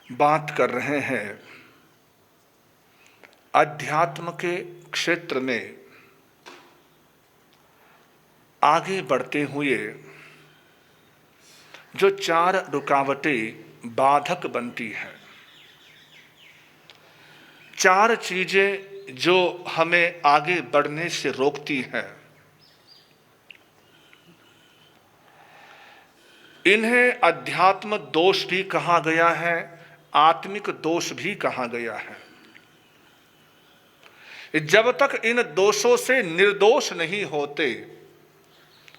बात कर रहे हैं अध्यात्म के क्षेत्र में आगे बढ़ते हुए जो 4 रुकावटें बाधक बनती हैं, 4 चीजें जो हमें आगे बढ़ने से रोकती हैं, इन्हें अध्यात्म दोष भी कहा गया है, आत्मिक दोष भी कहा गया है। जब तक इन दोषों से निर्दोष नहीं होते,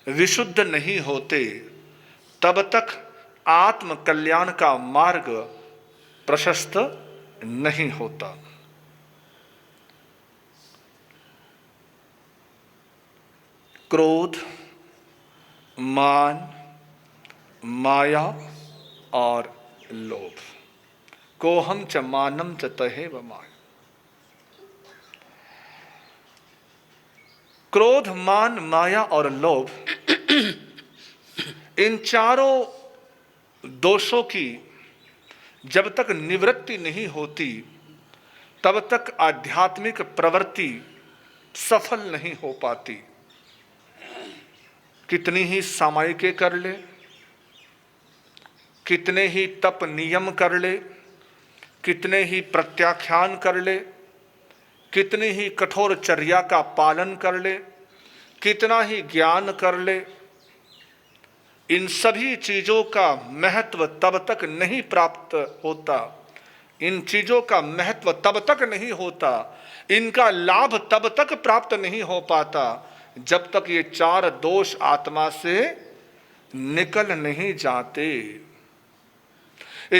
विशुद्ध नहीं होते, तब तक आत्म कल्याण का मार्ग प्रशस्त नहीं होता। क्रोध, मान, माया और लोभ। कोहम च मानम च तहेव माया। क्रोध, मान, माया और लोभ, इन चारों दोषों की जब तक निवृत्ति नहीं होती, तब तक आध्यात्मिक प्रवृत्ति सफल नहीं हो पाती। कितनी ही सामायिकें कर ले, कितने ही तप नियम कर ले, कितने ही प्रत्याख्यान कर ले, कितनी ही कठोर चर्या का पालन कर ले, कितना ही ज्ञान कर ले, इन सभी चीजों का महत्व तब तक नहीं प्राप्त होता। इन चीजों का महत्व तब तक नहीं होता, इनका लाभ तब तक प्राप्त नहीं हो पाता, जब तक ये 4 दोष आत्मा से निकल नहीं जाते।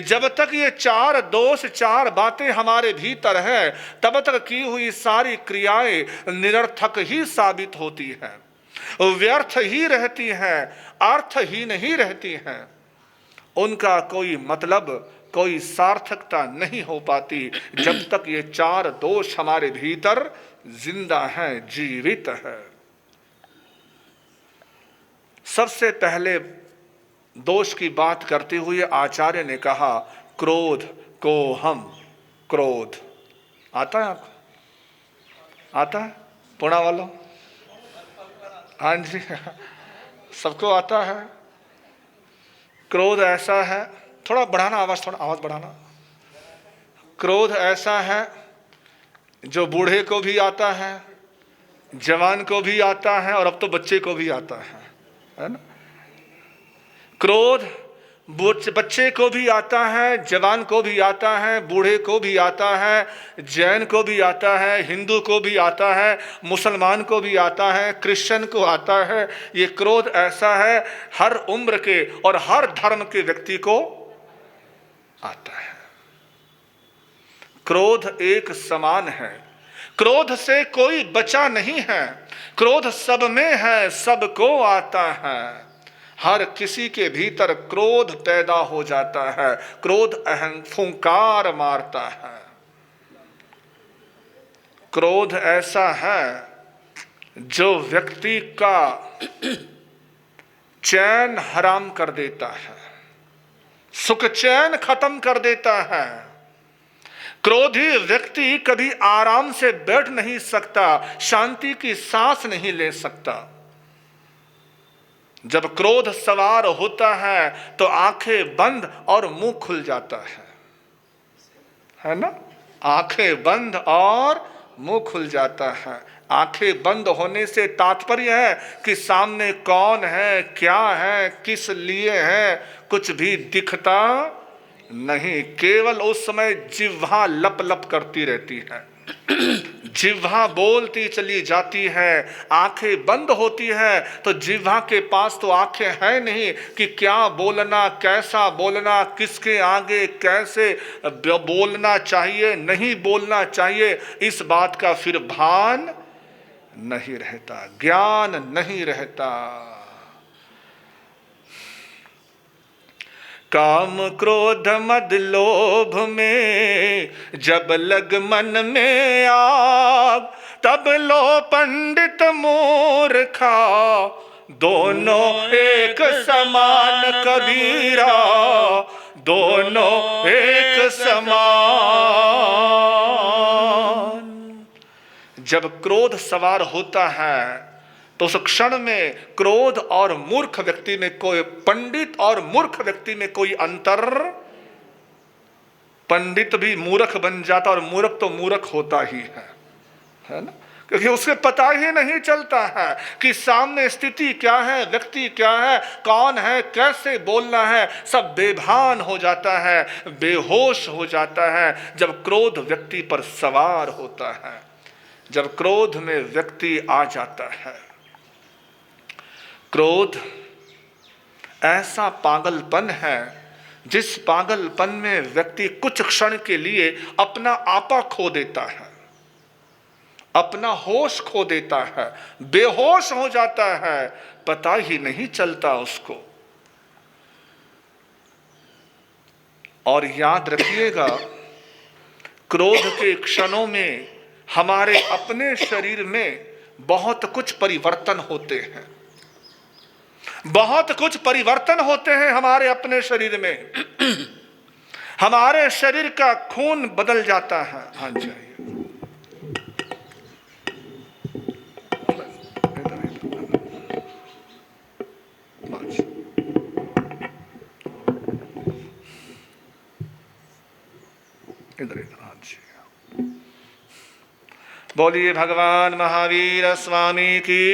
जब तक ये 4 दोष, 4 बातें हमारे भीतर है, तब तक की हुई सारी क्रियाएं निरर्थक ही साबित होती हैं, व्यर्थ ही रहती हैं, अर्थहीन ही रहती हैं। उनका कोई मतलब, कोई सार्थकता नहीं हो पाती जब तक ये 4 दोष हमारे भीतर जिंदा हैं, जीवित है। सबसे पहले दोष की बात करते हुए आचार्य ने कहा क्रोध को हम। क्रोध आता है आपको? आता है पुणा वालों? हाँ जी, सबको आता है। क्रोध ऐसा है, थोड़ा बढ़ाना आवाज, थोड़ा आवाज बढ़ाना। क्रोध ऐसा है जो बूढ़े को भी आता है, जवान को भी आता है, और अब तो बच्चे को भी आता है ना? क्रोध बच्चे को भी आता है, जवान को भी आता है, बूढ़े को भी आता है, जैन को भी आता है, हिंदू को भी आता है, मुसलमान को भी आता है, क्रिश्चियन को आता है। ये क्रोध ऐसा है, हर उम्र के और हर धर्म के व्यक्ति को आता है। क्रोध एक समान है, क्रोध से कोई बचा नहीं है, क्रोध सब में है, सबको आता है। हर किसी के भीतर क्रोध पैदा हो जाता है, क्रोध फुंकार मारता है। क्रोध ऐसा है जो व्यक्ति का चैन हराम कर देता है, सुख चैन खत्म कर देता है। क्रोधी व्यक्ति कभी आराम से बैठ नहीं सकता, शांति की सांस नहीं ले सकता। जब क्रोध सवार होता है तो आंखें बंद और मुंह खुल जाता है ना? आंखें बंद और मुंह खुल जाता है। आंखें बंद होने से तात्पर्य है कि सामने कौन है, क्या है, किस लिए है, कुछ भी दिखता नहीं। केवल उस समय जिह्वा लप लप करती रहती है, जिह्वा बोलती चली जाती है। आंखें बंद होती है तो जिह्वा के पास तो आंखें हैं नहीं कि क्या बोलना, कैसा बोलना, किसके आगे कैसे बोलना चाहिए, नहीं बोलना चाहिए, इस बात का फिर भान नहीं रहता, ज्ञान नहीं रहता। काम क्रोध मद लोभ में जब लग मन में आग, तब लो पंडित मूर्खा, दोनों एक समान कबीरा, दोनों एक समान। जब क्रोध सवार होता है तो उस क्षण में क्रोध और मूर्ख व्यक्ति में कोई, पंडित और मूर्ख व्यक्ति में कोई अंतर, पंडित भी मूर्ख बन जाता और मूर्ख तो मूर्ख होता ही है ना, क्योंकि उसे पता ही नहीं चलता है कि सामने स्थिति क्या है, व्यक्ति क्या है, कौन है, कैसे बोलना है, सब बेभान हो जाता है, बेहोश हो जाता है जब क्रोध व्यक्ति पर सवार होता है, जब क्रोध में व्यक्ति आ जाता है। क्रोध ऐसा पागलपन है जिस पागलपन में व्यक्ति कुछ क्षण के लिए अपना आपा खो देता है, अपना होश खो देता है, बेहोश हो जाता है, पता ही नहीं चलता उसको। और याद रखिएगा, क्रोध के क्षणों में हमारे अपने शरीर में बहुत कुछ परिवर्तन होते हैं, बहुत कुछ परिवर्तन होते हैं हमारे अपने शरीर में। हमारे शरीर का खून बदल जाता है। हाँ जी, इधर हाँ जी, बोलिए भगवान महावीर स्वामी की।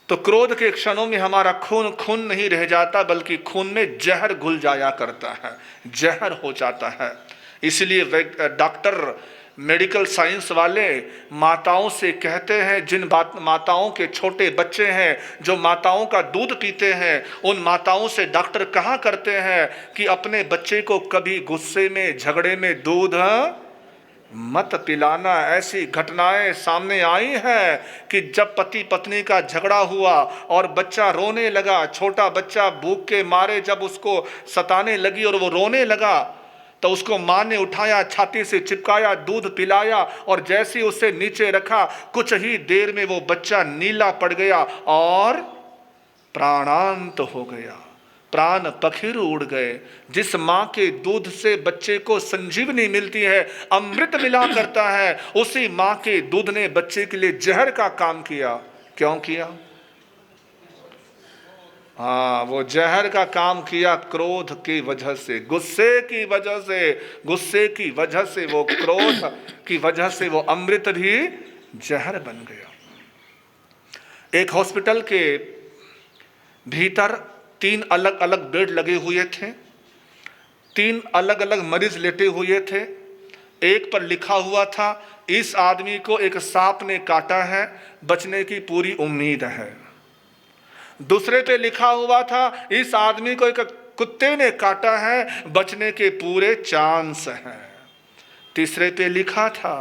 तो क्रोध के क्षणों में हमारा खून खून नहीं रह जाता, बल्कि खून में जहर घुल जाया करता है, जहर हो जाता है। इसलिए डॉक्टर, मेडिकल साइंस वाले माताओं से कहते हैं, जिन माताओं के छोटे बच्चे हैं, जो माताओं का दूध पीते हैं, उन माताओं से डॉक्टर कहा करते हैं कि अपने बच्चे को कभी गुस्से में, झगड़े में दूध मत पिलाना। ऐसी घटनाएं सामने आई हैं कि जब पति पत्नी का झगड़ा हुआ और बच्चा रोने लगा, छोटा बच्चा भूख के मारे जब उसको सताने लगी और वो रोने लगा, तो उसको माँ ने उठाया, छाती से चिपकाया, दूध पिलाया, और जैसे ही उसे नीचे रखा, कुछ ही देर में वो बच्चा नीला पड़ गया और प्राणांत हो गया, प्राण पखीर उड़ गए। जिस माँ के दूध से बच्चे को संजीवनी मिलती है, अमृत मिला करता है, उसी माँ के दूध ने बच्चे के लिए जहर का काम किया। क्यों किया? हाँ, वो जहर का काम किया क्रोध की वजह से, गुस्से की वजह से, गुस्से की वजह से, वो क्रोध की वजह से वो अमृत भी जहर बन गया। एक हॉस्पिटल के भीतर 3 अलग अलग बेड लगे हुए थे, 3 अलग अलग मरीज लेटे हुए थे। एक पर लिखा हुआ था, इस आदमी को एक सांप ने काटा है, बचने की पूरी उम्मीद है। दूसरे पे लिखा हुआ था, इस आदमी को एक कुत्ते ने काटा है, बचने के पूरे चांस हैं। तीसरे पे लिखा था,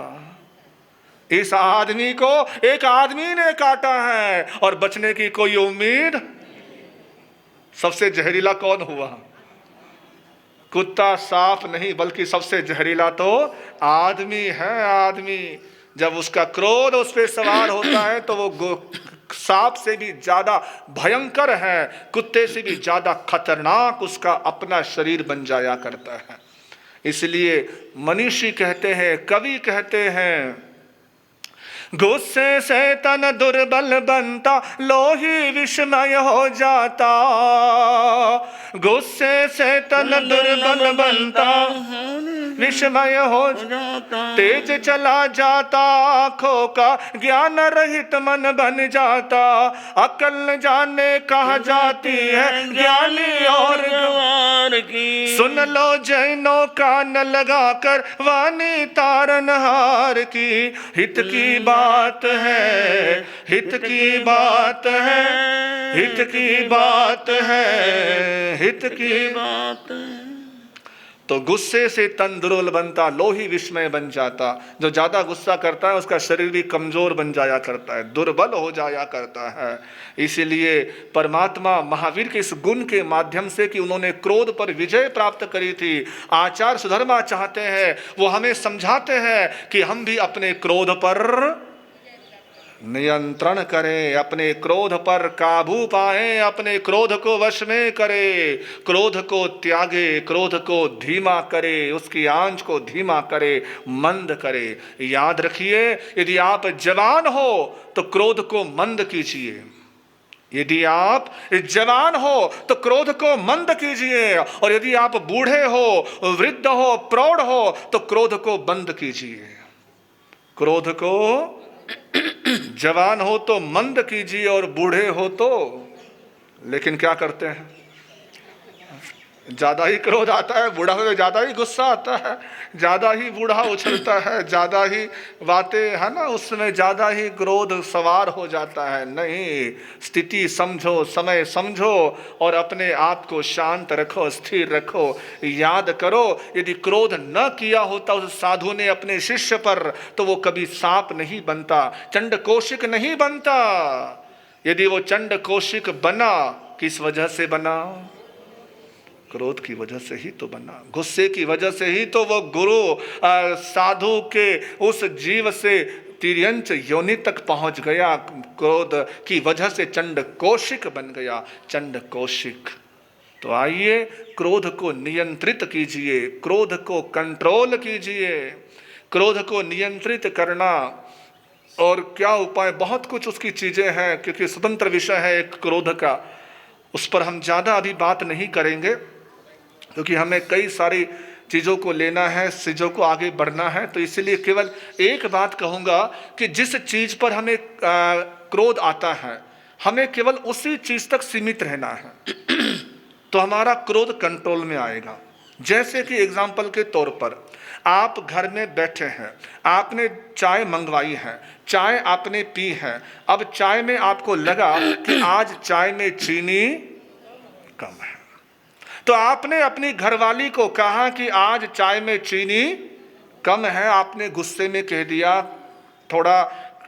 इस आदमी को एक आदमी ने काटा है और बचने की कोई उम्मीद। सबसे जहरीला कौन हुआ? कुत्ता, सांप नहीं, बल्कि सबसे जहरीला तो आदमी है। आदमी जब उसका क्रोध उस पर सवार होता है तो वो सांप से भी ज्यादा भयंकर है, कुत्ते से भी ज्यादा खतरनाक उसका अपना शरीर बन जाया करता है। इसलिए मनीषी कहते हैं, कवि कहते हैं, गुस्से से तन दुर्बल बनता, लोही विस्मय हो जाता। गुस्से से तन दुर्बल बनता, विस्मय हो जाता। तेज चला जाता, आँखों का ज्ञान रहित मन बन जाता। अकल जाने कहाँ जाती है, ज्ञानी और गंवार की। सुन लो जैनो कान लगाकर, वाणी तारनहार की। हित की बात है, हित की बात है, हित की बात है, हित की बात है। तो गुस्से से तन दुर्बल बनता, लोही विस्मय बन जाता। जो ज्यादा गुस्सा करता है उसका शरीर भी कमजोर बन जाया करता है, दुर्बल हो जाया करता है। इसीलिए परमात्मा महावीर के इस गुण के माध्यम से कि उन्होंने क्रोध पर विजय प्राप्त करी थी, आचार्य सुधर्मा चाहते हैं, वो हमें समझाते हैं कि हम भी अपने क्रोध पर नियंत्रण करें, अपने क्रोध पर काबू पाएं, अपने क्रोध को वश में करे, क्रोध को त्यागे, क्रोध को धीमा करे, उसकी आंच को धीमा करे, मंद करे। याद रखिए, यदि आप जवान हो तो क्रोध को मंद कीजिए, यदि आप जवान हो तो क्रोध को मंद कीजिए, और यदि आप बूढ़े हो, वृद्ध हो, प्रौढ़ हो तो क्रोध को बंद कीजिए। क्रोध को जवान हो तो मंद कीजिए और बूढ़े हो तो, लेकिन क्या करते हैं, ज्यादा ही क्रोध आता है, बूढ़ा हो ज्यादा ही गुस्सा आता है, ज्यादा ही बूढ़ा उछलता है, ज्यादा ही बातें है ना, उसमें ज्यादा ही क्रोध सवार हो जाता है। नहीं, स्थिति समझो, समय समझो और अपने आप को शांत रखो, स्थिर रखो। याद करो, यदि क्रोध न किया होता उस साधु ने अपने शिष्य पर, तो वो कभी सांप नहीं बनता, चंड कौशिक नहीं बनता। यदि वो चंड कौशिक बना, किस वजह से बना? क्रोध की वजह से ही तो बना, गुस्से की वजह से ही तो वो गुरु साधु के उस जीव से तिर्यंच योनि तक पहुंच गया। क्रोध की वजह से चंड कौशिक बन गया, चंड कौशिक। तो आइए, क्रोध को नियंत्रित कीजिए, क्रोध को कंट्रोल कीजिए। क्रोध को नियंत्रित करना और क्या उपाय, बहुत कुछ उसकी चीजें हैं, क्योंकि स्वतंत्र विषय है एक क्रोध का, उस पर हम ज्यादा अभी बात नहीं करेंगे, क्योंकि हमें कई सारी चीज़ों को लेना है, चीज़ों को आगे बढ़ना है। तो इसलिए केवल एक बात कहूँगा कि जिस चीज़ पर हमें क्रोध आता है, हमें केवल उसी चीज़ तक सीमित रहना है, तो हमारा क्रोध कंट्रोल में आएगा। जैसे कि एग्जाम्पल के तौर पर, आप घर में बैठे हैं, आपने चाय मंगवाई है, चाय आपने पी है, अब चाय में आपको लगा कि आज चाय में चीनी कम है, तो आपने अपनी घरवाली को कहा कि आज चाय में चीनी कम है। आपने गुस्से में कह दिया, थोड़ा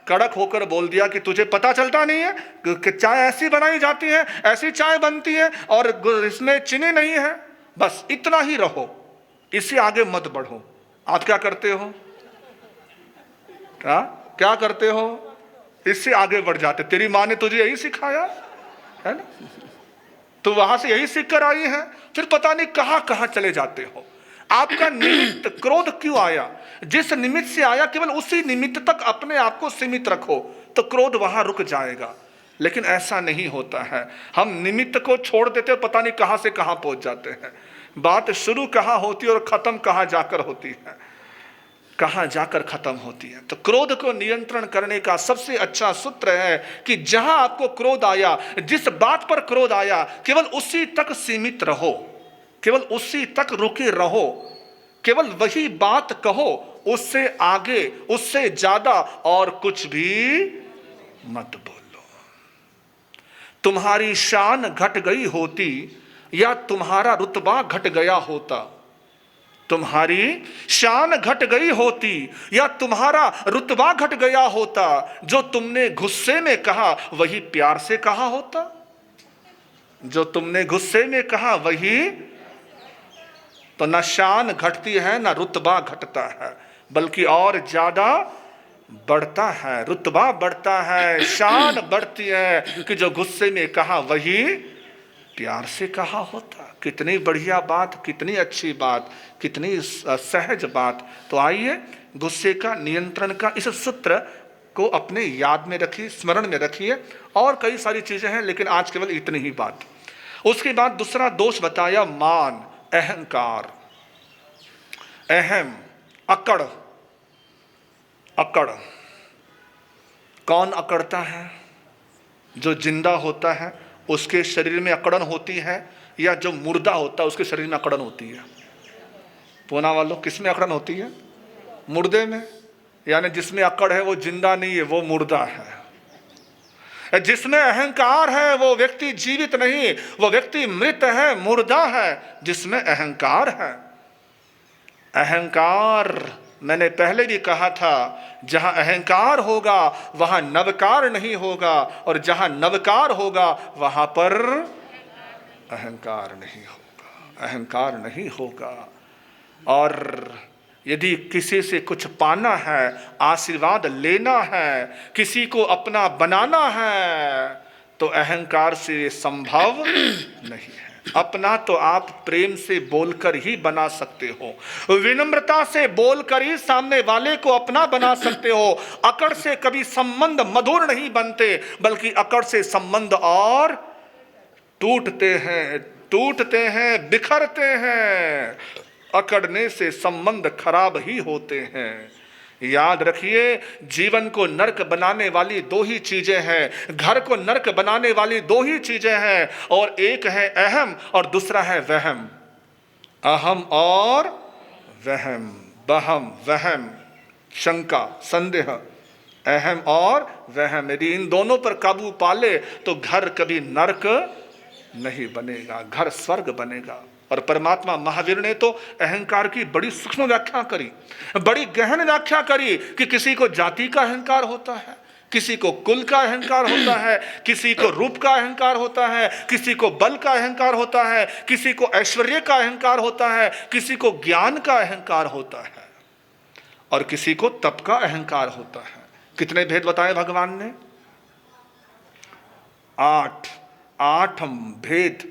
कड़क होकर बोल दिया कि तुझे पता चलता नहीं है कि चाय ऐसी बनाई जाती है, ऐसी चाय बनती है और इसमें चीनी नहीं है, बस इतना ही रहो, इससे आगे मत बढ़ो। आप क्या करते हो? क्या करते हो? इससे आगे बढ़ जाते। तेरी माँ ने तुझे यही सिखाया है ना, तो वहां से यही सीख कर आई है, फिर पता नहीं कहां कहां चले जाते हो। आपका निमित्त क्रोध क्यों आया? जिस निमित्त से आया, केवल उसी निमित्त तक अपने आप को सीमित रखो, तो क्रोध वहां रुक जाएगा। लेकिन ऐसा नहीं होता है, हम निमित्त को छोड़ देते और पता नहीं कहां से कहां पहुंच जाते हैं। बात शुरू कहां होती है और खत्म कहां जाकर होती है, कहां जाकर खत्म होती है। तो क्रोध को नियंत्रण करने का सबसे अच्छा सूत्र है कि जहां आपको क्रोध आया, जिस बात पर क्रोध आया, केवल उसी तक सीमित रहो, केवल उसी तक रुके रहो, केवल वही बात कहो, उससे आगे, उससे ज्यादा और कुछ भी मत बोलो। तुम्हारी शान घट गई होती या तुम्हारा रुतबा घट गया होता, तुम्हारी शान घट गई होती या तुम्हारा रुतबा घट गया होता, जो तुमने गुस्से में कहा वही प्यार से कहा होता, जो तुमने गुस्से में कहा वही। तो न शान घटती है न रुतबा घटता है, बल्कि और ज्यादा बढ़ता है, रुतबा बढ़ता है, शान बढ़ती है कि जो गुस्से में कहा वही प्यार से कहा होता। कितनी बढ़िया बात, कितनी अच्छी बात, कितनी सहज बात। तो आइए, गुस्से का नियंत्रण का इस सूत्र को अपने याद में रखिए, स्मरण में रखिए। और कई सारी चीजें हैं, लेकिन आज केवल इतनी ही बात। उसके बाद दूसरा दोष बताया, मान, अहंकार, अहम, अकड़। अकड़ कौन अकड़ता है? जो जिंदा होता है उसके शरीर में अकड़न होती है, या जो मुर्दा होता है उसके शरीर में अकड़न होती है? पूना वालों, किस में अकड़न होती है? मुर्दे में। यानी जिसमें अकड़ है वो जिंदा नहीं है, वो मुर्दा है। जिसमें अहंकार है वो व्यक्ति जीवित नहीं, वो व्यक्ति मृत है, मुर्दा है। जिसमें अहंकार है, अहंकार, मैंने पहले भी कहा था, जहां अहंकार होगा वहां नवकार नहीं होगा, और जहां नवकार होगा वहां पर अहंकार नहीं होगा, अहंकार नहीं होगा। और यदि किसी से कुछ पाना है, आशीर्वाद लेना है, किसी को अपना बनाना है, तो अहंकार से संभव नहीं है। अपना तो आप प्रेम से बोलकर ही बना सकते हो, विनम्रता से बोलकर ही सामने वाले को अपना बना सकते हो। अकड़ से कभी संबंध मधुर नहीं बनते, बल्कि अकड़ से संबंध और टूटते हैं, बिखरते हैं। अकड़ने से संबंध खराब ही होते हैं। याद रखिए, जीवन को नरक बनाने वाली दो ही चीजें हैं, घर को नरक बनाने वाली दो ही चीजें हैं, और एक है अहम और दूसरा है वहम। अहम और वहम, बहम, वहम, शंका, संदेह, अहम और वहम। यदि इन दोनों पर काबू पाले तो घर कभी नरक नहीं बनेगा, घर स्वर्ग बनेगा। और परमात्मा महावीर ने तो अहंकार की बड़ी सूक्ष्म व्याख्या करी, बड़ी गहन व्याख्या करी कि किसी को जाति का अहंकार होता है, किसी को कुल का अहंकार होता है, किसी को रूप का अहंकार होता है, किसी को बल का अहंकार होता है, किसी को ऐश्वर्य का अहंकार होता है, किसी को ज्ञान का अहंकार होता है, और किसी को तप का अहंकार होता है। कितने भेद बताए भगवान ने? 8 भेद।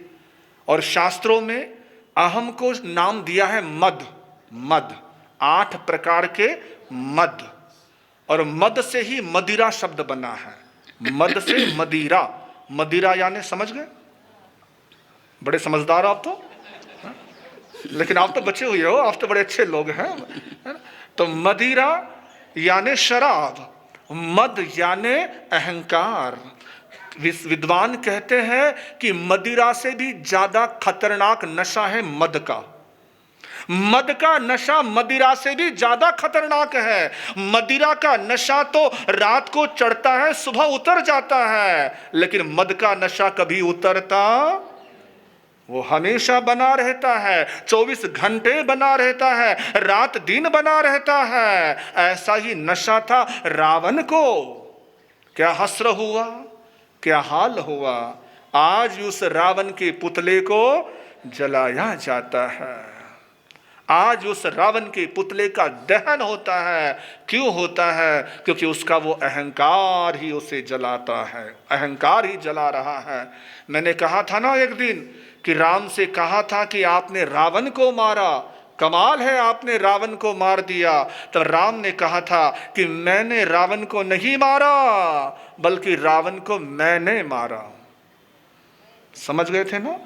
और शास्त्रों में अहम को नाम दिया है मद। 8 प्रकार के मद, और मद से ही मदिरा शब्द बना है। मद से मदिरा, मदिरा यानी, समझ गए? बड़े समझदार आप तो, लेकिन आप तो बचे हुए हो, आप तो बड़े अच्छे लोग हैं। तो मदिरा यानी शराब, मद यानी अहंकार। विद्वान कहते हैं कि मदिरा से भी ज्यादा खतरनाक नशा है मद का। मद का नशा मदिरा से भी ज्यादा खतरनाक है। मदिरा का नशा तो रात को चढ़ता है, सुबह उतर जाता है, लेकिन मद का नशा कभी उतरता, वो हमेशा बना रहता है, 24 घंटे बना रहता है, रात दिन बना रहता है। ऐसा ही नशा था रावण को। क्या हस्र हुआ, क्या हाल हुआ। आज उस रावण के पुतले को जलाया जाता है, आज उस रावण के पुतले का दहन होता है। क्यों होता है? क्योंकि उसका वो अहंकार ही उसे जलाता है, अहंकार ही जला रहा है। मैंने कहा था ना एक दिन कि राम से कहा था कि आपने रावण को मारा, कमाल है आपने रावण को मार दिया। तो राम ने कहा था कि मैंने रावण को नहीं मारा, बल्कि रावण को मैंने मारा। समझ गए थे ना?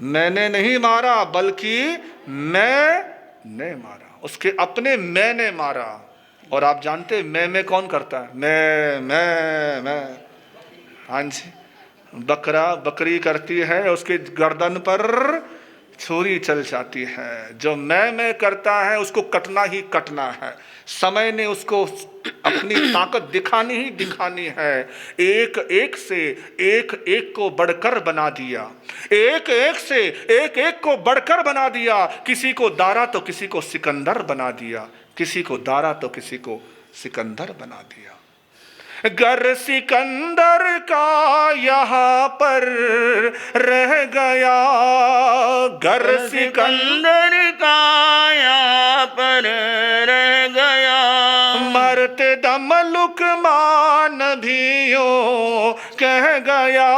मैंने नहीं मारा, बल्कि मैंने मारा, उसके अपने मैंने मारा। और आप जानते मैं कौन करता है? मैं। हाँ जी, बकरा बकरी करती है, उसके गर्दन पर छुरी चल जाती है। जो मैं करता है उसको कटना ही कटना है। समय ने उसको अपनी ताकत दिखानी ही दिखानी है। एक एक से एक एक को बढ़कर बना दिया, एक एक से एक एक को बढ़कर बना दिया। किसी को दारा तो किसी को सिकंदर बना दिया, किसी को दारा तो किसी को सिकंदर बना दिया। गर सिकंदर का यहाँ पर रह गया, गर सिकंदर का यहाँ पर रह गया, मरते दम लुकमान भी यूं कह गया,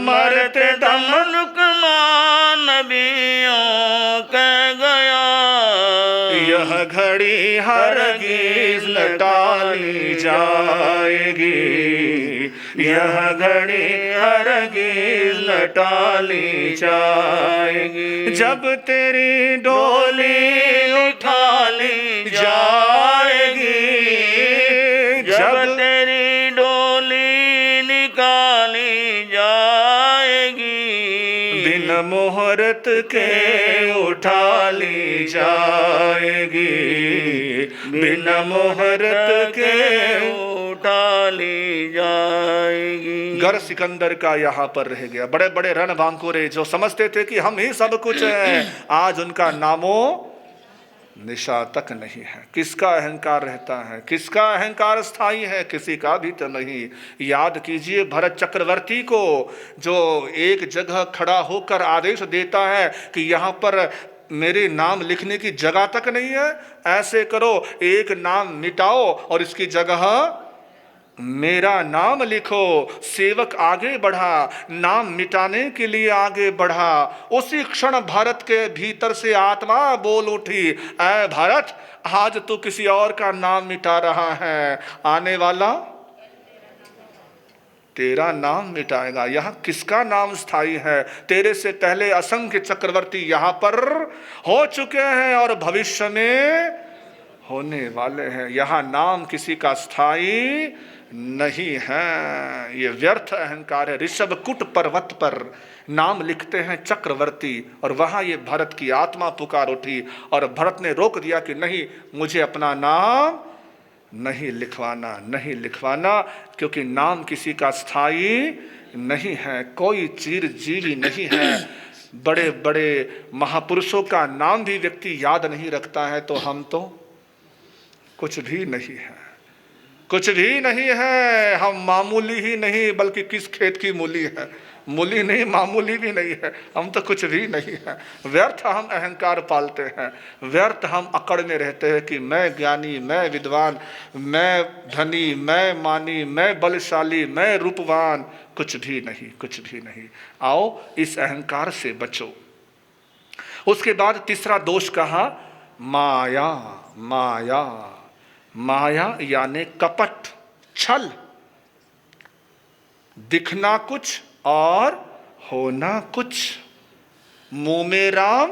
मरते दम लुकमान भी यूं कह गया। यह घड़ी हरगिज़ न टाली जाएगी, यह घड़ी हरगिज़ न टाली जाएगी। जब तेरी डोली उठा ली जाएगी, जब तेरी डोली निकाली जाएगी, बिन मुहूर्त के उठा ली जाएगी, बिन मुहूर्त के उठा ली जाएगी। गर सिकंदर का यहाँ पर रह गया। बड़े बड़े रणबांकुरे जो समझते थे कि हम ही सब कुछ हैं, आज उनका नामो निशा तक नहीं है। किसका अहंकार रहता है? किसका अहंकार स्थायी है? किसी का भी तो नहीं। याद कीजिए भरत चक्रवर्ती को, जो एक जगह खड़ा होकर आदेश देता है कि यहाँ पर मेरे नाम लिखने की जगह तक नहीं है। ऐसे करो, एक नाम मिटाओ और इसकी जगह मेरा नाम लिखो। सेवक आगे बढ़ा, नाम मिटाने के लिए आगे बढ़ा। उसी क्षण भारत के भीतर से आत्मा बोल उठी, ऐ भारत, आज तू किसी और का नाम मिटा रहा है, आने वाला तेरा नाम मिटाएगा। यहाँ किसका नाम स्थायी है? तेरे से पहले असंख्य चक्रवर्ती यहाँ पर हो चुके हैं और भविष्य में होने वाले हैं। यहाँ नाम किसी का स्थायी नहीं है। ये व्यर्थ अहंकार है। ऋषभकुट पर्वत पर नाम लिखते हैं चक्रवर्ती, और वहां ये भरत की आत्मा पुकार उठी और भरत ने रोक दिया कि नहीं, मुझे अपना नाम नहीं लिखवाना, नहीं लिखवाना, क्योंकि नाम किसी का स्थायी नहीं है। कोई चिरजीवी नहीं है। बड़े बड़े महापुरुषों का नाम भी व्यक्ति याद नहीं रखता है, तो हम तो कुछ भी नहीं है, कुछ भी नहीं है। हम मामूली ही नहीं बल्कि किस खेत की मूली है, मूली नहीं, मामूली भी नहीं है। हम तो कुछ भी नहीं है। व्यर्थ हम अहंकार पालते हैं, व्यर्थ हम अकड़ में रहते हैं कि मैं ज्ञानी, मैं विद्वान, मैं धनी, मैं मानी, मैं बलशाली, मैं रूपवान। कुछ भी नहीं, कुछ भी नहीं। आओ इस अहंकार से बचो। उसके बाद तीसरा दोष कहा, माया। माया, माया यानी कपट, छल, दिखना कुछ और होना कुछ। मुंह में राम,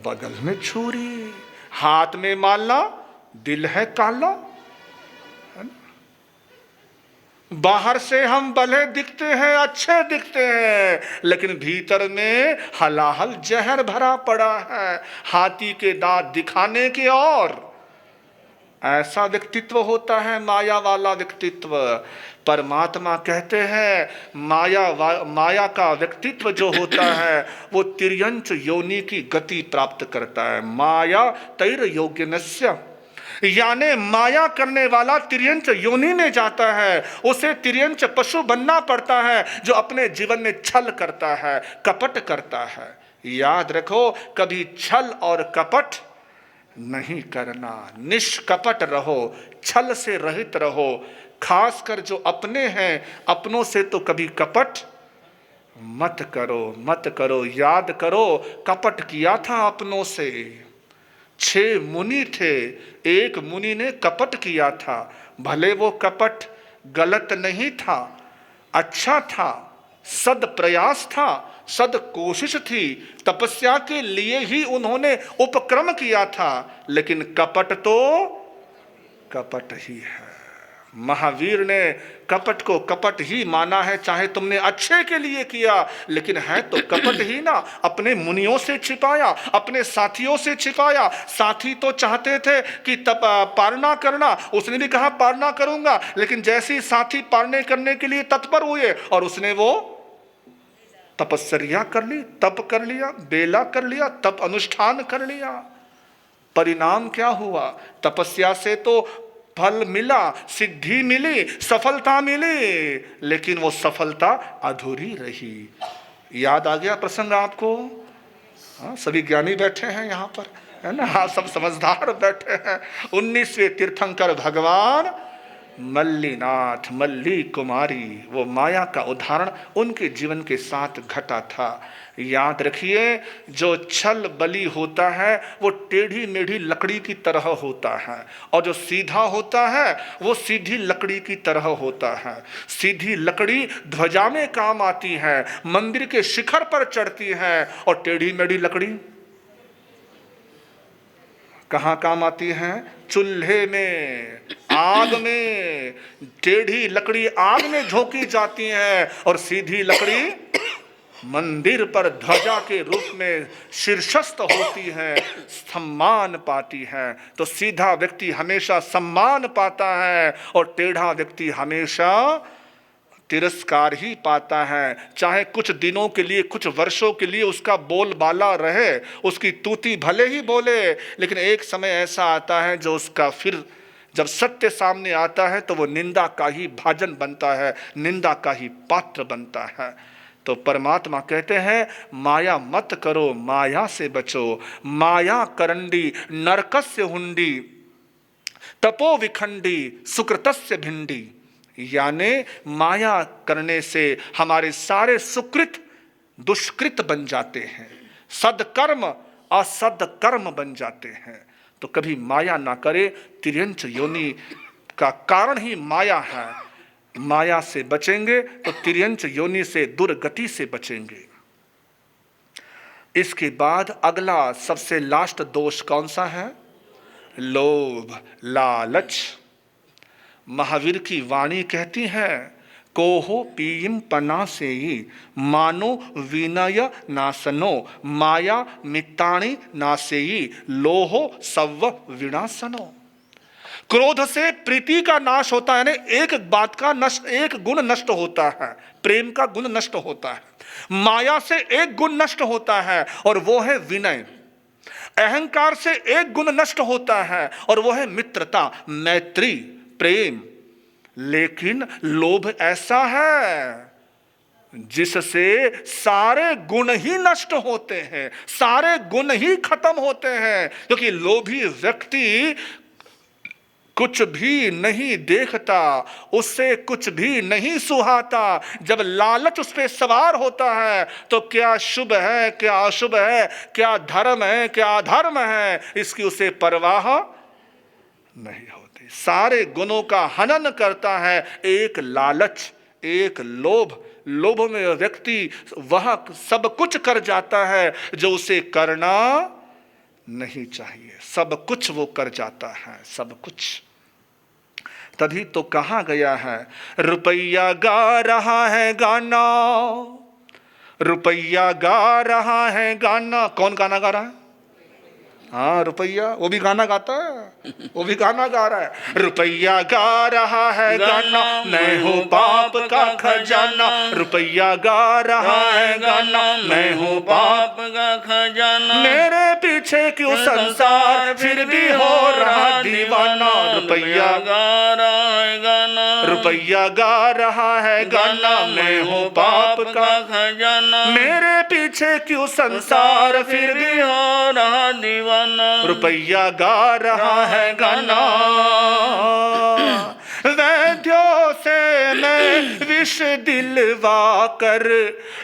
बगल में छुरी, हाथ में माला, दिल है काला। है ना? बाहर से हम भले दिखते हैं, अच्छे दिखते हैं, लेकिन भीतर में हलाहल जहर भरा पड़ा है। हाथी के दांत दिखाने के, और ऐसा व्यक्तित्व होता है माया वाला व्यक्तित्व। परमात्मा कहते हैं माया का व्यक्तित्व जो होता है वो तिर्यंच योनि की गति प्राप्त करता है। माया तैर योग्यनस्य, यानी माया करने वाला तिर्यंच योनि में जाता है। उसे तिर्यंच पशु बनना पड़ता है जो अपने जीवन में छल करता है, कपट करता है। याद रखो, कभी छल और कपट नहीं करना। निष्कपट रहो, छल से रहित रहो। खासकर जो अपने हैं, अपनों से तो कभी कपट मत करो, मत करो। याद करो, कपट किया था अपनों से। 6 मुनि थे, एक मुनि ने कपट किया था। भले वो कपट गलत नहीं था, अच्छा था, सद प्रयास था, सद कोशिश थी, तपस्या के लिए ही उन्होंने उपक्रम किया था, लेकिन कपट तो कपट ही है। महावीर ने कपट को कपट ही माना है। चाहे तुमने अच्छे के लिए किया, लेकिन है तो कपट ही ना। अपने मुनियों से छिपाया, अपने साथियों से छिपाया। साथी तो चाहते थे कि तब पालना करना, उसने भी कहा पालना करूंगा, लेकिन जैसे ही साथी पालने करने के लिए तत्पर हुए और उसने वो तपस्या कर ली, तप कर लिया, बेला कर लिया, तप अनुष्ठान कर लिया, परिणाम क्या हुआ? तपस्या से तो फल मिला, सिद्धि मिली, सफलता मिली, लेकिन वो सफलता अधूरी रही। याद आ गया प्रसंग आपको? हाँ, सभी ज्ञानी बैठे हैं यहाँ पर, है ना? हाँ, सब समझदार बैठे हैं। 19वें तीर्थंकर भगवान मल्लीनाथ, मल्ली कुमारी, वो माया का उदाहरण उनके जीवन के साथ घटा था। याद रखिए, जो छल बली होता है वो टेढ़ी मेढ़ी लकड़ी की तरह होता है, और जो सीधा होता है वो सीधी लकड़ी की तरह होता है। सीधी लकड़ी ध्वजा में काम आती है, मंदिर के शिखर पर चढ़ती है, और टेढ़ी मेढ़ी लकड़ी कहाँ काम आती है? चूल्हे में, आग में। टेढ़ी लकड़ी आग में झोंकी जाती है और सीधी लकड़ी मंदिर पर ध्वजा के रूप में शीर्षस्थ होती है, सम्मान पाती है। तो सीधा व्यक्ति हमेशा सम्मान पाता है और टेढ़ा व्यक्ति हमेशा तिरस्कार ही पाता है। चाहे कुछ दिनों के लिए, कुछ वर्षों के लिए उसका बोलबाला रहे, उसकी तूती भले ही बोले, लेकिन एक समय ऐसा आता है जो उसका फिर जब सत्य सामने आता है तो वो निंदा का ही भाजन बनता है, निंदा का ही पात्र बनता है। तो परमात्मा कहते हैं माया मत करो, माया से बचो। माया करंडी नरकस्य हुंडी तपो विखंडी सुकृतस्य भिंडी। यानी माया करने से हमारे सारे सुकृत दुष्कृत बन जाते हैं, सदकर्म असदकर्म बन जाते हैं। तो कभी माया ना करे। तिर्यंच योनि का कारण ही माया है। माया से बचेंगे तो तिर्यंच योनि से दुर्गति से बचेंगे। इसके बाद अगला सबसे लास्ट दोष कौन सा है? लोभ, लालच। महावीर की वाणी कहती है कोहो पीम पना से ही मानो विनय नासनो माया मिताणी नासेयी लोहो सव्व विनाशनो। क्रोध से प्रीति का नाश होता है, एक बात का नष्ट, एक गुण नष्ट होता है, प्रेम का गुण नष्ट होता है। माया से एक गुण नष्ट होता है और वो है विनय। अहंकार से एक गुण नष्ट होता है और वो है मित्रता, मैत्री, प्रेम। लेकिन लोभ ऐसा है जिससे सारे गुण ही नष्ट होते हैं, सारे गुण ही खत्म होते हैं। क्योंकि लोभी व्यक्ति कुछ भी नहीं देखता, उससे कुछ भी नहीं सुहाता। जब लालच उस पर सवार होता है तो क्या शुभ है, क्या अशुभ है, क्या धर्म है, क्या अधर्म है, इसकी उसे परवाह नहीं होती। सारे गुणों का हनन करता है एक लालच, एक लोभ। लोभ में व्यक्ति वह सब कुछ कर जाता है जो उसे करना नहीं चाहिए। सब कुछ वो कर जाता है, सब कुछ। तभी तो कहा गया है रुपया गा रहा है गाना, रुपया गा रहा है गाना। कौन गाना गा रहा है? हाँ, रुपया। वो भी गाना गाता है, वो भी गाना गा रहा है। रुपया गा रहा है गाना, मैं हूँ पाप का खजाना। रुपया गा रहा है गाना, मैं हूँ पाप का खजाना। मेरे पीछे क्यों संसार फिर भी हो रहा दीवाना। रुपया गा रहा है गाना, रुपया गा रहा है गाना, मैं हूँ पाप का खजाना। मेरे पीछे क्यों संसार फिर भी हो रहा दीवाना। रुपया गा रहा है गाना। वैद्यों से मैं विष दिलवा कर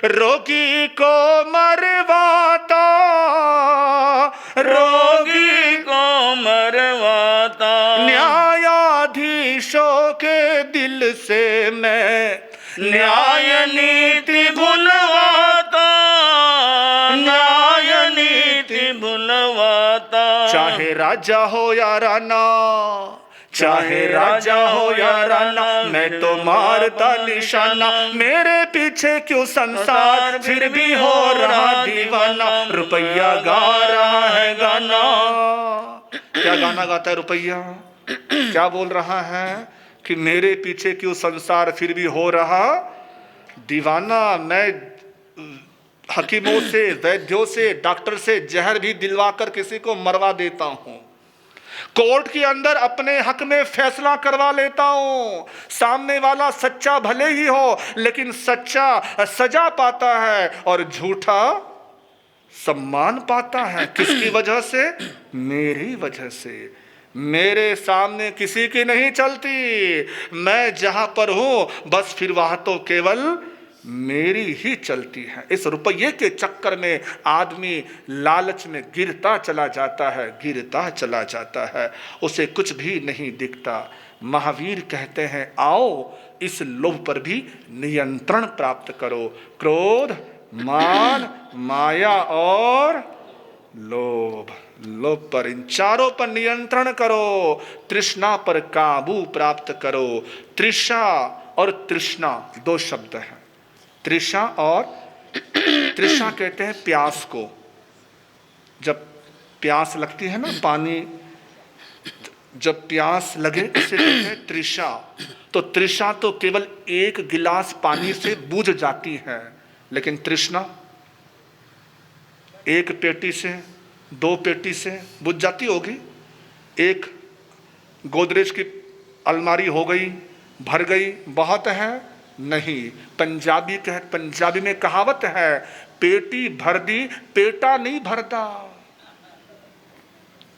रोगी को मरवाता, रोगी को मरवाता। न्यायाधीशों के दिल से मैं न्याय नीति भुलवाता, न्याय नीति भुलवाता। चाहे राजा हो या राना, चाहे राजा हो या राना, मैं तो मारता निशाना। मेरे पीछे क्यों संसार फिर भी हो रहा दीवाना। रुपया गा रहा है गाना। क्या गाना गाता है रुपया? क्या बोल रहा है कि मेरे पीछे क्यों संसार फिर भी हो रहा दीवाना। मैं हकीमों से, वैद्यों से, डॉक्टर से जहर भी दिलवा कर किसी को मरवा देता हूं। कोर्ट के अंदर अपने हक में फैसला करवा लेता हूं। सामने वाला सच्चा भले ही हो, लेकिन सच्चा सजा पाता है और झूठा सम्मान पाता है। किसकी वजह से? मेरी वजह से। मेरे सामने किसी की नहीं चलती। मैं जहां पर हूं बस फिर वहां तो केवल मेरी ही चलती है। इस रुपये के चक्कर में आदमी लालच में गिरता चला जाता है, गिरता चला जाता है, उसे कुछ भी नहीं दिखता। महावीर कहते हैं आओ इस लोभ पर भी नियंत्रण प्राप्त करो। क्रोध, मान, माया और लोभ। लोभ पर, इन चारों पर नियंत्रण करो। तृष्णा पर काबू प्राप्त करो। तृषा और तृष्णा दो शब्द हैं। तृषा और तृषा कहते हैं प्यास को। जब प्यास लगती है ना, पानी जब प्यास लगे इसे कहते हैं तृषा। तो तृषा तो केवल एक गिलास पानी से बुझ जाती है, लेकिन तृष्णा एक पेटी से, दो पेटी से बुझ जाती होगी। एक गोदरेज की अलमारी हो गई, भर गई, बहुत है, नहीं। पंजाबी में कहावत है, पेटी भर दी पेटा नहीं भरता।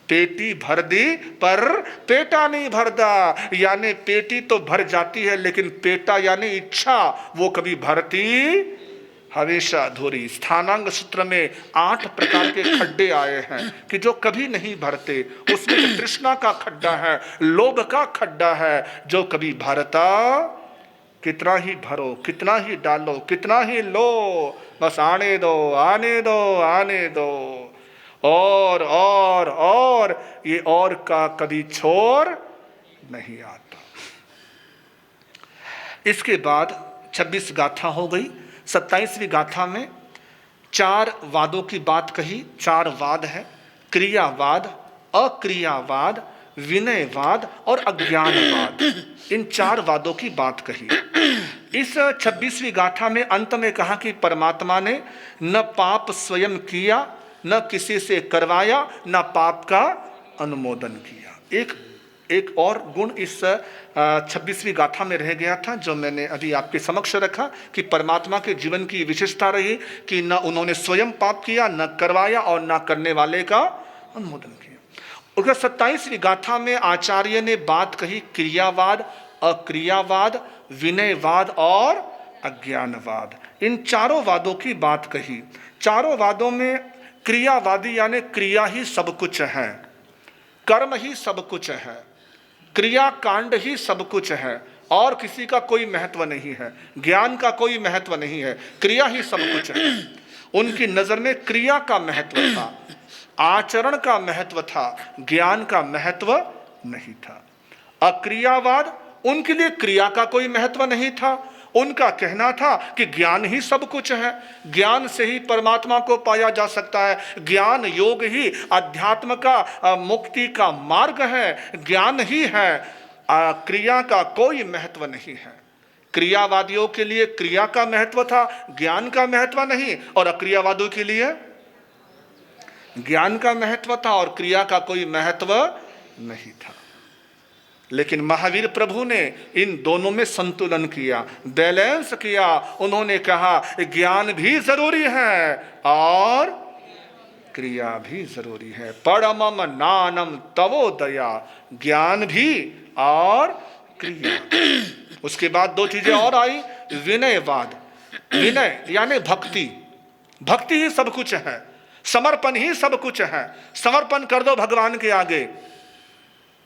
पेटी भर दी पर पेटा नहीं भरता, यानी पेटी तो भर जाती है लेकिन पेटा यानी इच्छा वो कभी भरती हमेशा अधूरी। स्थानांग सूत्र में 8 प्रकार के खड्डे आए हैं कि जो कभी नहीं भरते। उसमें तृष्णा का खड्डा है, लोभ का खड्डा है जो कभी भरता। कितना ही भरो, कितना ही डालो, कितना ही लो, बस आने दो आने दो आने दो, और ये और का कभी छोर नहीं आता। इसके बाद 26 गाथा हो गई। 27वीं गाथा में 4 वादों की बात कही। 4 वाद है, क्रियावाद, अक्रियावाद, विनयवाद और अज्ञानवाद। इन 4 वादों की बात कही। इस 26वीं गाथा में अंत में कहा कि परमात्मा ने न पाप स्वयं किया, न किसी से करवाया, न पाप का अनुमोदन किया। एक और गुण इस 26वीं गाथा में रह गया था जो मैंने अभी आपके समक्ष रखा कि परमात्मा के जीवन की विशेषता रही कि न उन्होंने स्वयं पाप किया, न करवाया और न करने वाले का अनुमोदन किया। उसके 27वीं गाथा में आचार्य ने बात कही क्रियावाद, अक्रियावाद, विनयवाद और अज्ञानवाद। इन 4 वादों की बात कही। 4 वादों में क्रियावादी यानी क्रिया ही सब कुछ है, कर्म ही सब कुछ है, क्रिया कांड ही सब कुछ है और किसी का कोई महत्व नहीं है, ज्ञान का कोई महत्व नहीं है, क्रिया ही सब कुछ है। उनकी नजर में क्रिया का महत्व था, आचरण का महत्व था, ज्ञान का महत्व नहीं था। अक्रियावाद, उनके लिए क्रिया का कोई महत्व नहीं था। उनका कहना था कि ज्ञान ही सब कुछ है, ज्ञान से ही परमात्मा को पाया जा सकता है, ज्ञान योग ही अध्यात्म का मुक्ति का मार्ग है, ज्ञान ही है, क्रिया का कोई महत्व नहीं है। क्रियावादियों के लिए क्रिया का महत्व था, ज्ञान का महत्व नहीं, और अक्रियावादियों के लिए ज्ञान का महत्व था और क्रिया का कोई महत्व नहीं था। लेकिन महावीर प्रभु ने इन दोनों में संतुलन किया, बैलेंस किया। उन्होंने कहा ज्ञान भी जरूरी है और क्रिया भी जरूरी है। परमम नानम तवो दया, ज्ञान भी और क्रिया। उसके बाद 2 चीजें और आई, विनयवाद। विनय यानी भक्ति, भक्ति ही सब कुछ है, समर्पण ही सब कुछ है। समर्पण कर दो भगवान के आगे,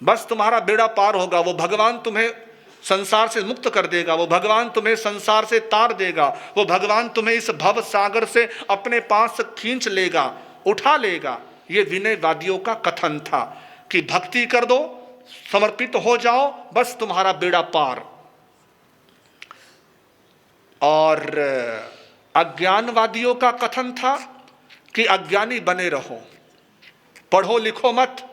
बस तुम्हारा बेड़ा पार होगा। वो भगवान तुम्हें संसार से मुक्त कर देगा, वो भगवान तुम्हें संसार से तार देगा, वो भगवान तुम्हें इस भव सागर से अपने पास खींच लेगा, उठा लेगा। ये विनयवादियों का कथन था कि भक्ति कर दो, समर्पित हो जाओ, बस तुम्हारा बेड़ा पार। और अज्ञानवादियों का कथन था कि अज्ञानी बने रहो, पढ़ो लिखो मत।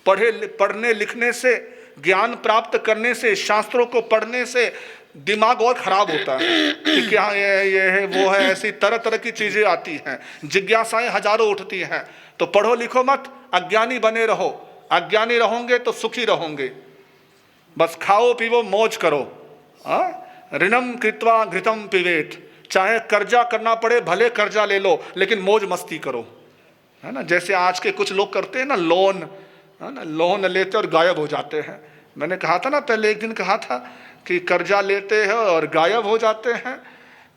पढ़ने लिखने से, ज्ञान प्राप्त करने से, शास्त्रों को पढ़ने से दिमाग और खराब होता है कि क्या ये है वो है, ऐसी तरह तरह की चीजें आती हैं, जिज्ञासाएं हजारों उठती हैं। तो पढ़ो लिखो मत, अज्ञानी बने रहो। अज्ञानी रहोगे तो सुखी रहोगे, बस खाओ पीवो मौज करो। ऋणम कृत्वा घृतम पिबेत, चाहे कर्जा करना पड़े भले कर्जा ले लो, लेकिन मौज मस्ती करो, है ना। जैसे आज के कुछ लोग करते हैं ना, लोन, है ना, लोन लेते और गायब हो जाते हैं। मैंने कहा था ना, पहले एक दिन कहा था कि कर्जा लेते हैं और गायब हो जाते हैं,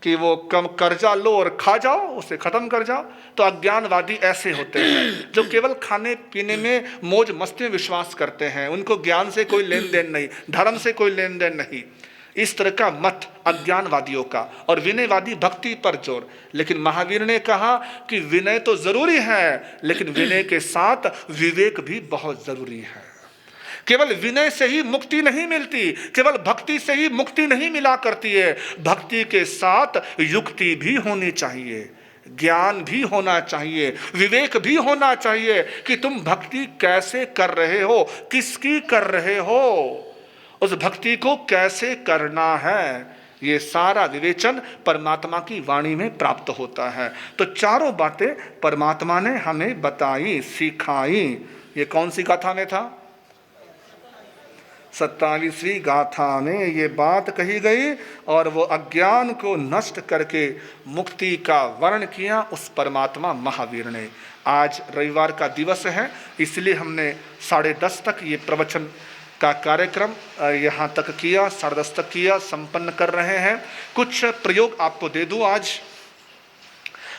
कि वो कम कर्जा लो और खा जाओ, उसे खत्म कर जाओ। तो अज्ञानवादी ऐसे होते हैं जो केवल खाने पीने में मौज मस्ती में विश्वास करते हैं, उनको ज्ञान से कोई लेन देन नहीं, धर्म से कोई लेन देन नहीं। इस तरह का मत अज्ञानवादियों का। और विनयवादी भक्ति पर जोर। लेकिन महावीर ने कहा कि विनय तो जरूरी है, लेकिन विनय के साथ विवेक भी बहुत जरूरी है। केवल विनय से ही मुक्ति नहीं मिलती, केवल भक्ति से ही मुक्ति नहीं मिला करती है। भक्ति के साथ युक्ति भी होनी चाहिए, ज्ञान भी होना चाहिए, विवेक भी होना चाहिए कि तुम भक्ति कैसे कर रहे हो, किसकी कर रहे हो, उस भक्ति को कैसे करना है। ये सारा विवेचन परमात्मा की वाणी में प्राप्त होता है। तो चारों बातें परमात्मा ने हमें बताई, सिखाई। ये कौन सी गाथा में था? 27वीं गाथा में ये बात कही गई और वो अज्ञान को नष्ट करके मुक्ति का वर्ण किया उस परमात्मा महावीर ने। आज रविवार का दिवस है, इसलिए हमने 10:30 तक ये प्रवचन का कार्यक्रम यहाँ तक किया, 10:30 तक किया, संपन्न कर रहे हैं। कुछ प्रयोग आपको दे दूँ आज।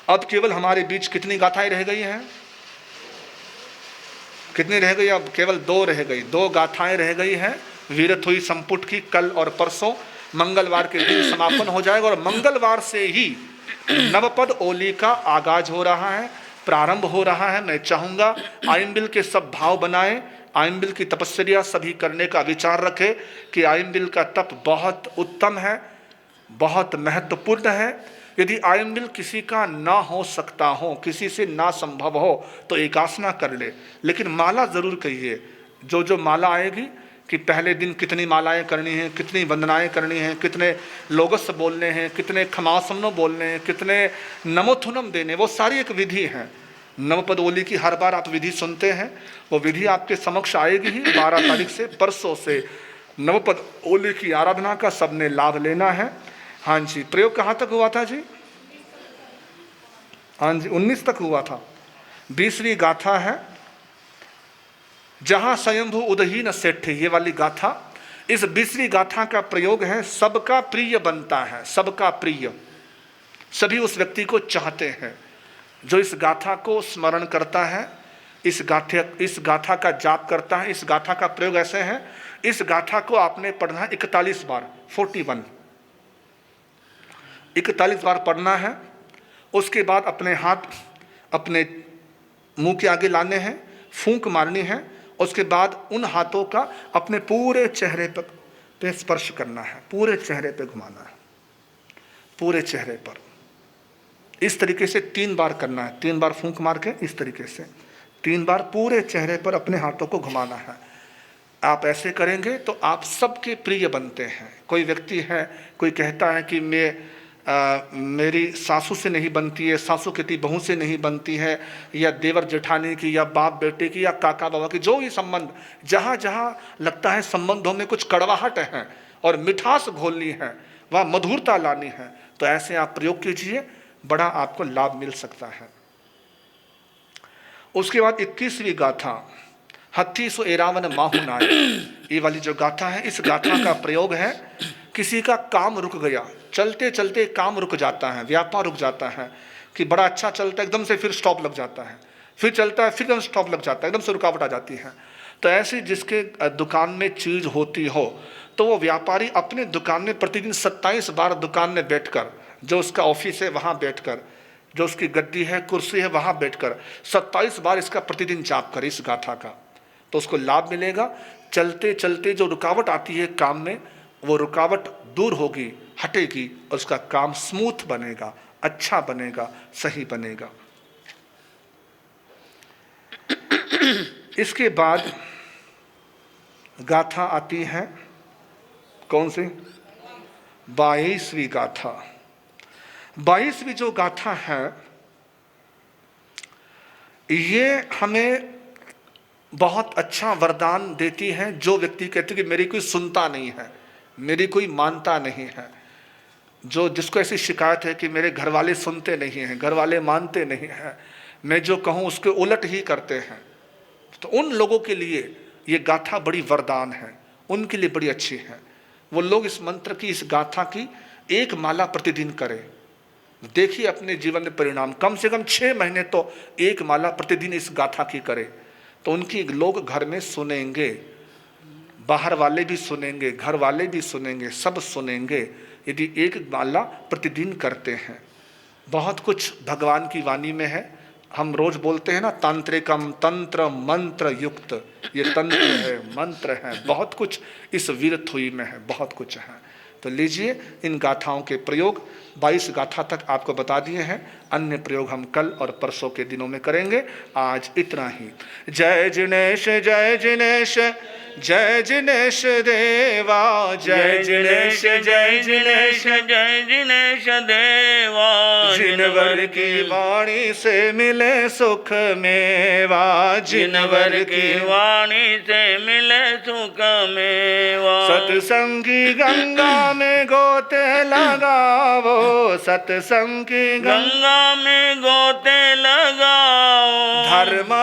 अब केवल हमारे बीच कितनी गाथाएं रह गई हैं? कितनी रह गई? अब केवल 2 रह गई, 2 गाथाएं रह गई हैं। वीरत हुई संपुट की कल और परसों, मंगलवार के दिन समापन हो जाएगा और मंगलवार से ही नवपद ओली का आगाज हो रहा है, प्रारंभ हो रहा है। मैं चाहूँगा आइंबिल के सब भाव बनाएं, आइंबिल की तपस्या सभी करने का विचार रखें कि आइंबिल का तप बहुत उत्तम है, बहुत महत्वपूर्ण है। यदि आइंबिल किसी का ना हो सकता हो, किसी से ना संभव हो तो एकासना कर ले, लेकिन माला जरूर कहिए। जो माला आएगी कि पहले दिन कितनी मालाएं करनी हैं, कितनी वंदनाएं करनी हैं, कितने लोगस बोलने हैं, कितने खमासमनो बोलने हैं, कितने नमोथुनम देने, वो सारी एक विधि है। नवपद ओली की हर बार आप विधि सुनते हैं, वो विधि आपके समक्ष आएगी ही। 12 तारीख से, परसों से नवपद ओली की आराधना का सबने लाभ लेना है। हाँ जी, प्रयोग कहाँ तक हुआ था जी? हाँ जी, 19 तक हुआ था। 20वीं गाथा है, जहाँ स्वयंभू उदहीन सेठ, ये वाली गाथा। इस 20वीं गाथा का प्रयोग है सबका प्रिय बनता है, सबका प्रिय। सभी उस व्यक्ति को चाहते हैं जो इस गाथा को स्मरण करता है, इस गाथा का जाप करता है। इस गाथा का प्रयोग ऐसे है, इस गाथा को आपने पढ़ना है 41 बार, 41 बार पढ़ना है। उसके बाद अपने हाथ अपने मुंह के आगे लाने हैं, फूंक मारनी है। उसके बाद उन हाथों का अपने पूरे चेहरे पे स्पर्श करना है, पूरे चेहरे पे घुमाना है, पूरे चेहरे पर। इस तरीके से 3 बार करना है, 3 बार फूंक मार के इस तरीके से 3 बार पूरे चेहरे पर अपने हाथों को घुमाना है। आप ऐसे करेंगे तो आप सबके प्रिय बनते हैं। कोई व्यक्ति है, कोई कहता है कि मेरी सासू से नहीं बनती है, सासू कहती बहू से नहीं बनती है, या देवर जेठानी की, या बाप बेटे की, या काका बाबा की, जो भी संबंध, जहाँ जहाँ लगता है संबंधों में कुछ कड़वाहट है और मिठास घोलनी है, वहाँ मधुरता लानी है, तो ऐसे आप प्रयोग कीजिए, बड़ा आपको लाभ मिल सकता है। उसके बाद 21वीं गाथा, हत्ती सो एरावन माहू नाय, ये वाली जो गाथा है, इस गाथा का प्रयोग है किसी का काम रुक गया, चलते चलते काम रुक जाता है, व्यापार रुक जाता है, कि बड़ा अच्छा चलता है, एकदम से फिर स्टॉप लग जाता है, फिर चलता है, फिर एकदम स्टॉप लग जाता है, एकदम से रुकावट आ जाती है। तो ऐसी जिसके दुकान में चीज़ होती हो, तो वो व्यापारी अपने दुकान में प्रतिदिन 27 बार दुकान में बैठकर, जो उसका ऑफिस है वहाँ बैठकर, जो उसकी गद्दी है, कुर्सी है, वहाँ बैठकर 27 बार इसका प्रतिदिन जाप करे इस गाथा का, तो उसको लाभ मिलेगा। चलते चलते जो रुकावट आती है काम में, वो रुकावट दूर होगी, हटेगी, और उसका काम स्मूथ बनेगा, अच्छा बनेगा, सही बनेगा। इसके बाद गाथा आती है कौन सी? 22वीं गाथा। 22वीं जो गाथा है, ये हमें बहुत अच्छा वरदान देती है। जो व्यक्ति कहते कि मेरी कोई सुनता नहीं है, मेरी कोई मानता नहीं है, जिसको ऐसी शिकायत है कि मेरे घर वाले सुनते नहीं हैं, घर वाले मानते नहीं हैं, मैं जो कहूँ उसके उलट ही करते हैं, तो उन लोगों के लिए ये गाथा बड़ी वरदान है, उनके लिए बड़ी अच्छी है। वो लोग इस मंत्र की, इस गाथा की 1 माला प्रतिदिन करें, देखिए अपने जीवन में परिणाम। कम से कम 6 महीने तो 1 माला प्रतिदिन इस गाथा की करें, तो उनकी लोग घर में सुनेंगे, बाहर वाले भी सुनेंगे, घर वाले भी सुनेंगे, सब सुनेंगे, यदि 1 माला प्रतिदिन करते हैं। बहुत कुछ भगवान की वाणी में है, हम रोज बोलते हैं ना, तांत्रिकम, तंत्र मंत्र युक्त, ये तंत्र है, मंत्र है, बहुत कुछ इस वीरथुई में है, बहुत कुछ है। तो लीजिए इन गाथाओं के प्रयोग 22 गाथा तक आपको बता दिए हैं। अन्य प्रयोग हम कल और परसों के दिनों में करेंगे। आज इतना ही। जय जिनेश जय जिनेश जय जिनेश देवा, जय जिनेश जय जिनेश जय जिनेश देवा। जिनवर की वाणी से मिले सुख मेवा, जिनवर की वाणी से मिले सुख मेवा। सत्संगी गंगा में गोते लगावो, सत्संगी गंगा में गोते लगाओ। धर्म